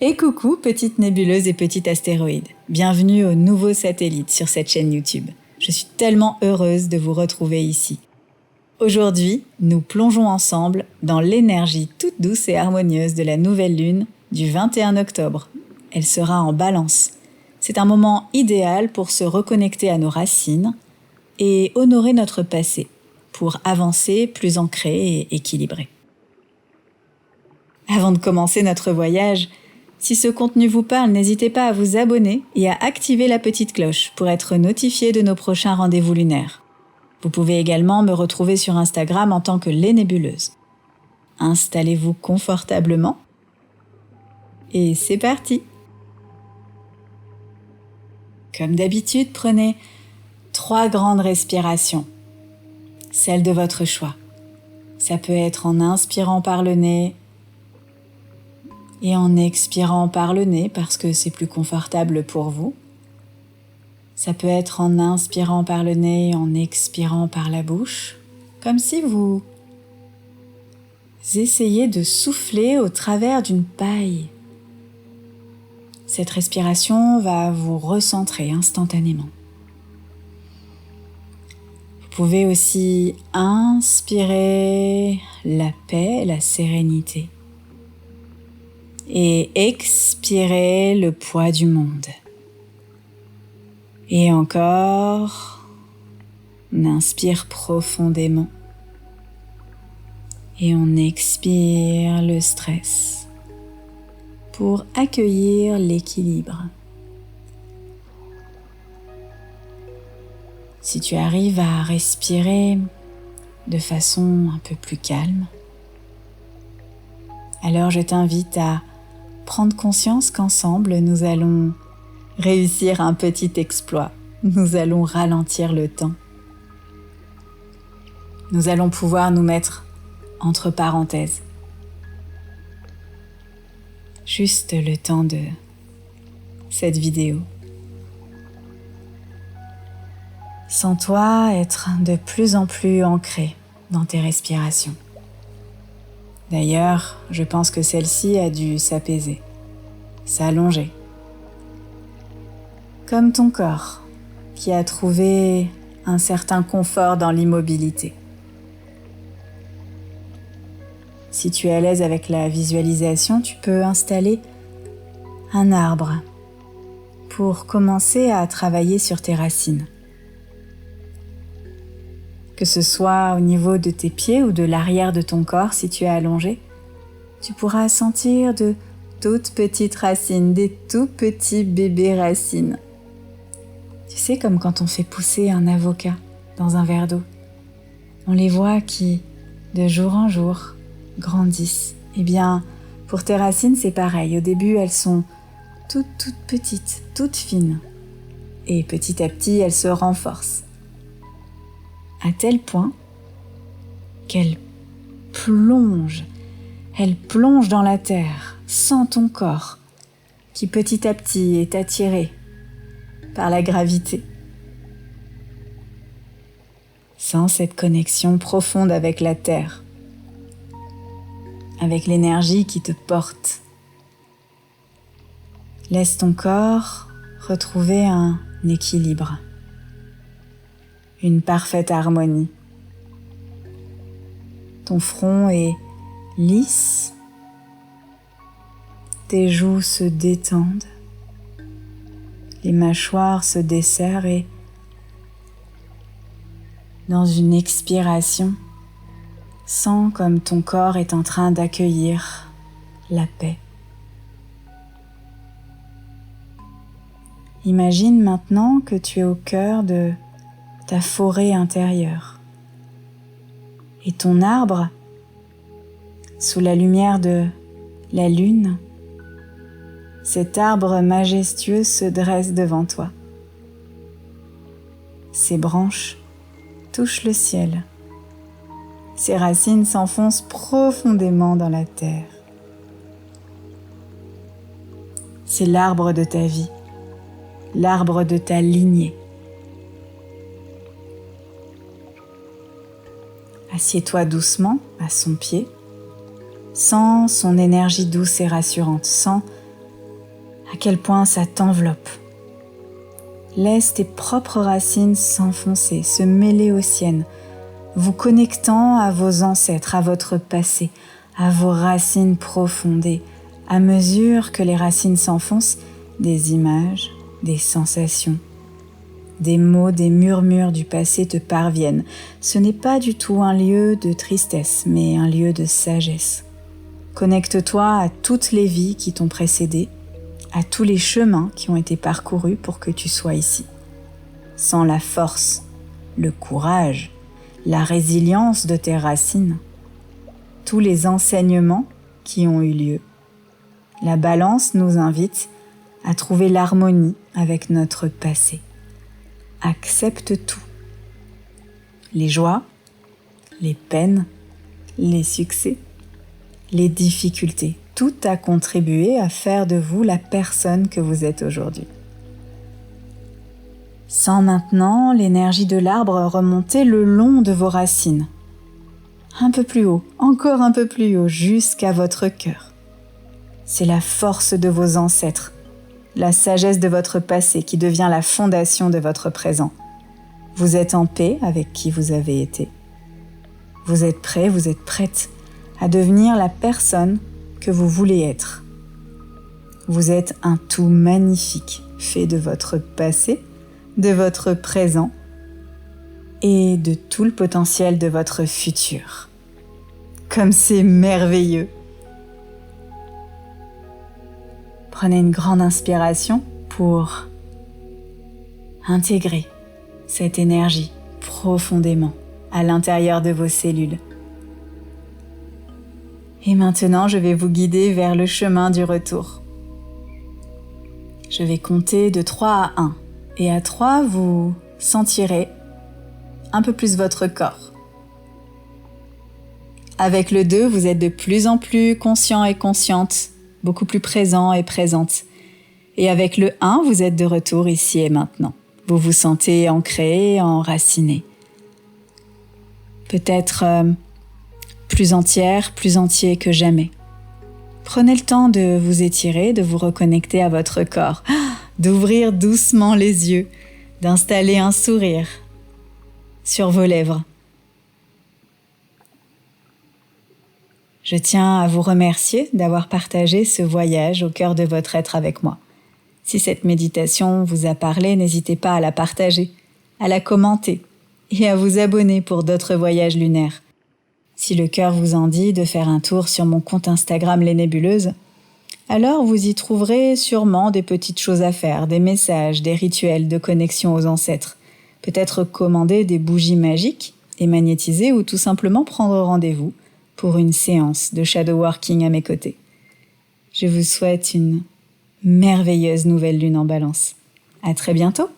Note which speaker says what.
Speaker 1: Et coucou petite nébuleuse et petit astéroïde, bienvenue au nouveau satellite sur cette chaîne YouTube. Je suis tellement heureuse de vous retrouver ici. Aujourd'hui, nous plongeons ensemble dans l'énergie toute douce et harmonieuse de la nouvelle lune du 21 octobre. Elle sera en Balance. C'est un moment idéal pour se reconnecter à nos racines et honorer notre passé, pour avancer plus ancré et équilibré. Avant de commencer notre voyage, si ce contenu vous parle, n'hésitez pas à vous abonner et à activer la petite cloche pour être notifié de nos prochains rendez-vous lunaires. Vous pouvez également me retrouver sur Instagram en tant que Les Nébuleuses. Installez-vous confortablement et c'est parti! Comme d'habitude, prenez 3 grandes respirations, celle de votre choix. Ça peut être en inspirant par le nez et en expirant par le nez parce que c'est plus confortable pour vous. Ça peut être en inspirant par le nez et en expirant par la bouche, comme si vous essayez de souffler au travers d'une paille. Cette respiration va vous recentrer instantanément. Vous pouvez aussi inspirer la paix, la sérénité. Et expirez le poids du monde. Et encore, on inspire profondément. Et on expire le stress pour accueillir l'équilibre. Si tu arrives à respirer de façon un peu plus calme, alors je t'invite à prendre conscience qu'ensemble, nous allons réussir un petit exploit. Nous allons ralentir le temps. Nous allons pouvoir nous mettre entre parenthèses. Juste le temps de cette vidéo. Sens-toi être de plus en plus ancré dans tes respirations. D'ailleurs, je pense que celle-ci a dû s'apaiser, s'allonger. Comme ton corps, qui a trouvé un certain confort dans l'immobilité. Si tu es à l'aise avec la visualisation, tu peux installer un arbre pour commencer à travailler sur tes racines. Que ce soit au niveau de tes pieds ou de l'arrière de ton corps, si tu es allongé, tu pourras sentir de toutes petites racines, des tout petits bébés racines. Tu sais, comme quand on fait pousser un avocat dans un verre d'eau. On les voit qui, de jour en jour, grandissent. Eh bien, pour tes racines, c'est pareil. Au début, elles sont toutes petites, toutes fines. Et petit à petit, elles se renforcent. À tel point qu'elle plonge dans la terre, sans ton corps, qui petit à petit est attiré par la gravité. Sans cette connexion profonde avec la terre, avec l'énergie qui te porte. Laisse ton corps retrouver un équilibre. Une parfaite harmonie. Ton front est lisse, tes joues se détendent, les mâchoires se desserrent et dans une expiration, sens comme ton corps est en train d'accueillir la paix. Imagine maintenant que tu es au cœur de ta forêt intérieure. Et ton arbre, sous la lumière de la lune, cet arbre majestueux se dresse devant toi. Ses branches touchent le ciel. Ses racines s'enfoncent profondément dans la terre. C'est l'arbre de ta vie, l'arbre de ta lignée. Assieds-toi doucement à son pied, sens son énergie douce et rassurante, sens à quel point ça t'enveloppe. Laisse tes propres racines s'enfoncer, se mêler aux siennes, vous connectant à vos ancêtres, à votre passé, à vos racines profondes. Et à mesure que les racines s'enfoncent, des images, des sensations, des mots, des murmures du passé te parviennent. Ce n'est pas du tout un lieu de tristesse, mais un lieu de sagesse. Connecte-toi à toutes les vies qui t'ont précédé, à tous les chemins qui ont été parcourus pour que tu sois ici. Sans la force, le courage, la résilience de tes racines, tous les enseignements qui ont eu lieu. La balance nous invite à trouver l'harmonie avec notre passé. Accepte tout. Les joies, les peines, les succès, les difficultés. Tout a contribué à faire de vous la personne que vous êtes aujourd'hui. Sens maintenant l'énergie de l'arbre remonter le long de vos racines. Un peu plus haut, encore un peu plus haut, jusqu'à votre cœur. C'est la force de vos ancêtres, la sagesse de votre passé qui devient la fondation de votre présent. Vous êtes en paix avec qui vous avez été. Vous êtes prêt, vous êtes prête à devenir la personne que vous voulez être. Vous êtes un tout magnifique, fait de votre passé, de votre présent et de tout le potentiel de votre futur. Comme c'est merveilleux! Prenez une grande inspiration pour intégrer cette énergie profondément à l'intérieur de vos cellules. Et maintenant, je vais vous guider vers le chemin du retour. Je vais compter de 3 à 1. Et à 3, vous sentirez un peu plus votre corps. Avec le 2, vous êtes de plus en plus conscient et consciente, beaucoup plus présent et présente. Et avec le 1, vous êtes de retour ici et maintenant. Vous vous sentez ancré, enraciné. Peut-être plus entière, plus entier que jamais. Prenez le temps de vous étirer, de vous reconnecter à votre corps, d'ouvrir doucement les yeux, d'installer un sourire sur vos lèvres. Je tiens à vous remercier d'avoir partagé ce voyage au cœur de votre être avec moi. Si cette méditation vous a parlé, n'hésitez pas à la partager, à la commenter et à vous abonner pour d'autres voyages lunaires. Si le cœur vous en dit de faire un tour sur mon compte Instagram Les Nébuleuses, alors vous y trouverez sûrement des petites choses à faire, des messages, des rituels de connexion aux ancêtres. Peut-être commander des bougies magiques et magnétiser ou tout simplement prendre rendez-vous pour une séance de shadow working à mes côtés. Je vous souhaite une merveilleuse nouvelle lune en Balance. À très bientôt!